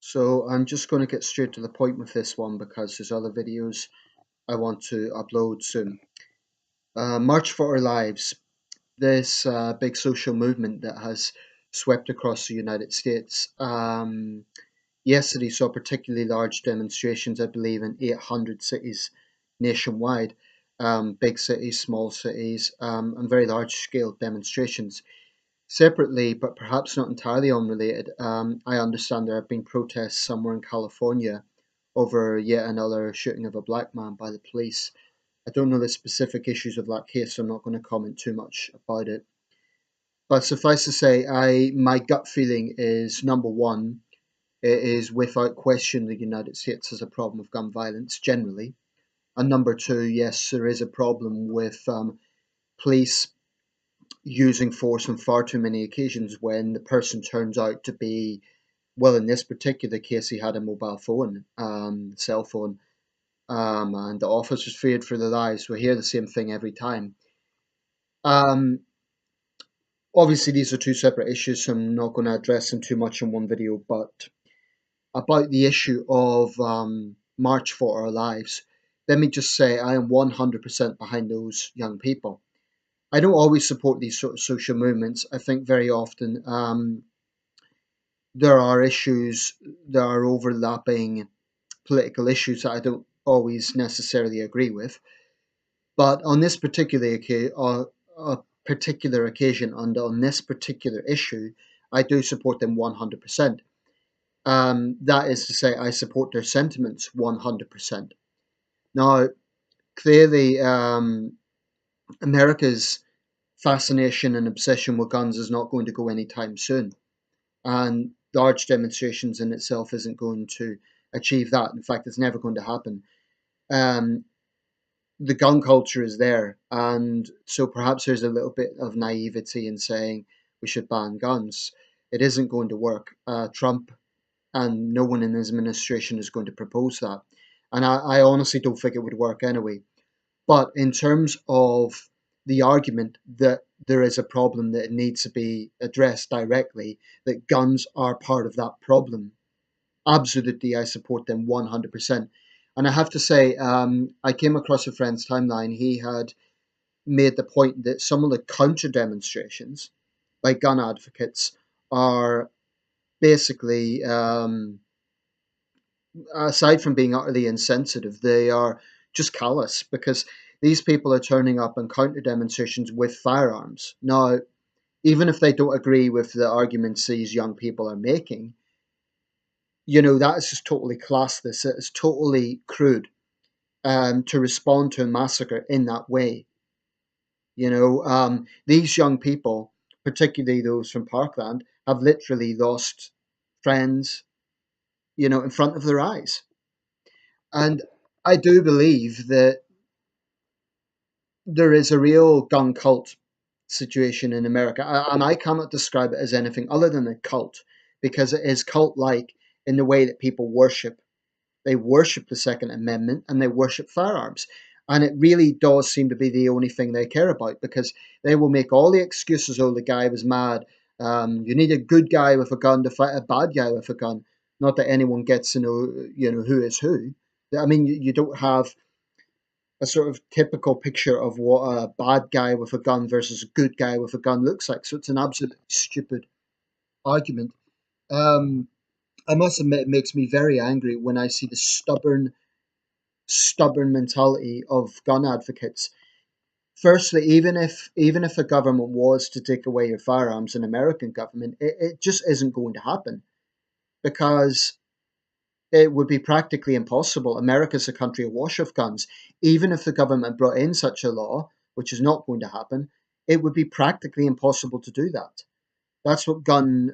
So I'm just going to get straight to the point with this one because there's other videos I want to upload soon. March for Our Lives, this big social movement that has swept across the United States. Yesterday saw particularly large demonstrations, I believe, in 800 cities nationwide, big cities, small cities, and very large scale demonstrations. Separately, but perhaps not entirely unrelated, I understand there have been protests somewhere in California over yet another shooting of a black man by the police. I don't know the specific issues of that case, so I'm not going to comment too much about it. But suffice to say, my gut feeling is number one, it is without question the United States has a problem with gun violence generally. And number two, yes, there is a problem with police using force on far too many occasions when the person turns out to be, well, in this particular case, he had a mobile phone, cell phone, and the officers feared for their lives. We hear the same thing every time. Um, Obviously, these are two separate issues, so I'm not going to address them too much in one video, but about the issue of March for Our Lives, let me just say I am 100% behind those young people. I don't always support these sort of social movements. I think very often there are issues, there are overlapping political issues that I don't always necessarily agree with. But on this particular occasion and on this particular issue, I do support them 100%. That is to say, I support their sentiments 100%. Now, clearly, America's fascination and obsession with guns is not going to go anytime soon. And large demonstrations in itself isn't going to achieve that. In fact, it's never going to happen. Um, the gun culture is there, and so perhaps there's a little bit of naivety in saying we should ban guns. It isn't going to work. Trump and no one in his administration is going to propose that, and I honestly don't think it would work anyway. But in terms of the argument that there is a problem that needs to be addressed directly, that guns are part of that problem, absolutely, I support them 100%. And I have to say, I came across a friend's timeline. He had made the point that some of the counter demonstrations by gun advocates are basically, aside from being utterly insensitive, they are just callous because these people are turning up in counter demonstrations with firearms. Now, even if they don't agree with the arguments these young people are making, that is just totally classless. It's totally crude to respond to a massacre in that way. These young people, particularly those from Parkland, have literally lost friends, in front of their eyes. And I do believe that there is a real gun cult situation in America, and I cannot describe it as anything other than a cult because it is cult like in the way that people worship. They worship the Second Amendment and they worship firearms. And it really does seem to be the only thing they care about because they will make all the excuses. Oh, the guy was mad. You need a good guy with a gun to fight a bad guy with a gun. Not that anyone gets to know, who is who. I mean, you don't have a sort of typical picture of what a bad guy with a gun versus a good guy with a gun looks like. So it's an absolutely stupid argument. Um, I must admit, it makes me very angry when I see the stubborn mentality of gun advocates. Firstly, even if a government was to take away your firearms, an American government, it just isn't going to happen because it would be practically impossible. America's a country awash of guns. Even if the government brought in such a law, which is not going to happen, it would be practically impossible to do that. That's what gun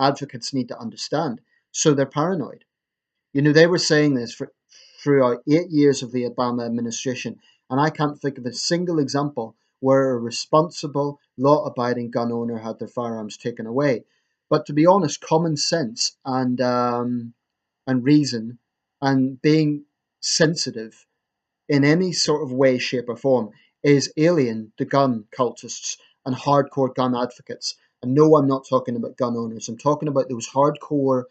advocates need to understand. So they're paranoid. They were saying this throughout 8 years of the Obama administration, and I can't think of a single example where a responsible, law-abiding gun owner had their firearms taken away. But to be honest, common sense and reason and being sensitive in any sort of way, shape, or form is alien to gun cultists and hardcore gun advocates. And no, I'm not talking about gun owners. I'm talking about those hardcore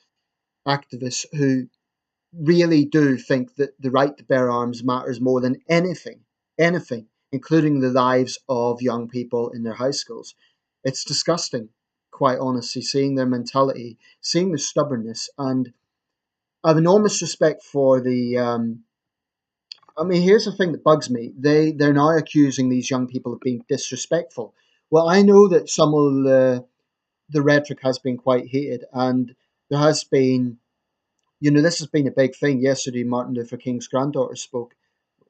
activists who really do think that the right to bear arms matters more than anything, including the lives of young people in their high schools. It's disgusting, quite honestly, seeing their mentality, seeing the stubbornness, and I have enormous respect for the. I mean, here's the thing that bugs me: they're now accusing these young people of being disrespectful. Well, I know that some of the rhetoric has been quite heated, and there has been, this has been a big thing. Yesterday, Martin Luther King's granddaughter spoke.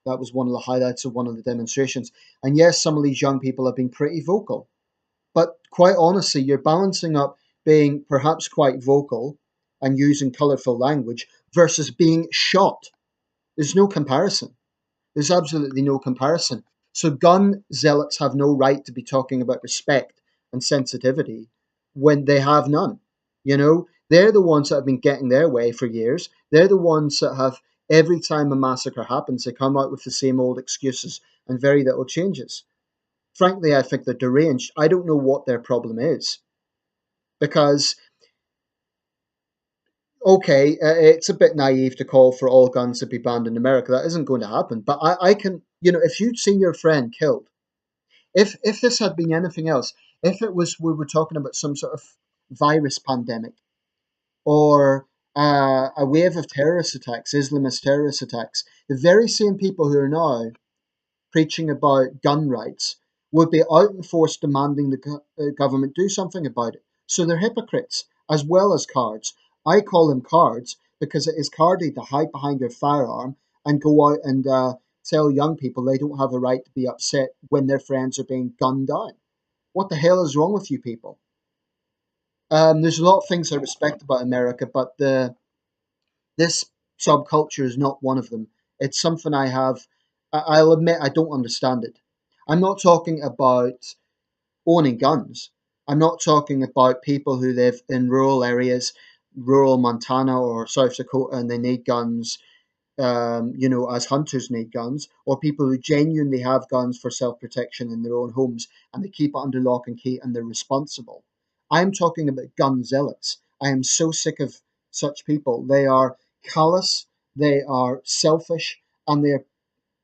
That was one of the highlights of one of the demonstrations. And yes, some of these young people have been pretty vocal. But quite honestly, you're balancing up being perhaps quite vocal and using colourful language versus being shot. There's no comparison. There's absolutely no comparison. So gun zealots have no right to be talking about respect and sensitivity when they have none. They're the ones that have been getting their way for years. They're the ones that have, every time a massacre happens, they come out with the same old excuses and very little changes. Frankly, I think they're deranged. I don't know what their problem is because, okay, it's a bit naive to call for all guns to be banned in America. That isn't going to happen. But I can, if you'd seen your friend killed, if this had been anything else, if it was we were talking about some sort of virus pandemic or a wave of terrorist attacks, Islamist terrorist attacks, the very same people who are now preaching about gun rights would be out in force demanding the government do something about it. So they're hypocrites as well as cards. I call them cards because it is carded to hide behind your firearm and go out and tell young people they don't have a right to be upset when their friends are being gunned down. What the hell is wrong with you people? There's a lot of things I respect about America, but this subculture is not one of them. It's something I have. I'll admit I don't understand it. I'm not talking about owning guns. I'm not talking about people who live in rural areas, rural Montana or South Dakota, and they need guns, as hunters need guns, or people who genuinely have guns for self protection in their own homes and they keep it under lock and key and they're responsible. I'm talking about gun zealots. I am so sick of such people. They are callous, they are selfish, and they're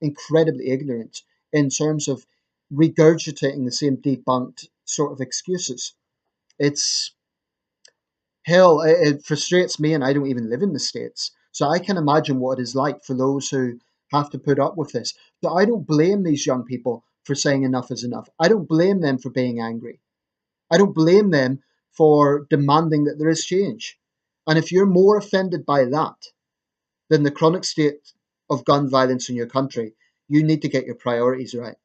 incredibly ignorant in terms of regurgitating the same debunked sort of excuses. It's hell, it frustrates me, and I don't even live in the States. So I can imagine what it is like for those who have to put up with this. So I don't blame these young people for saying enough is enough. I don't blame them for being angry. I don't blame them for demanding that there is change. And if you're more offended by that than the chronic state of gun violence in your country, you need to get your priorities right.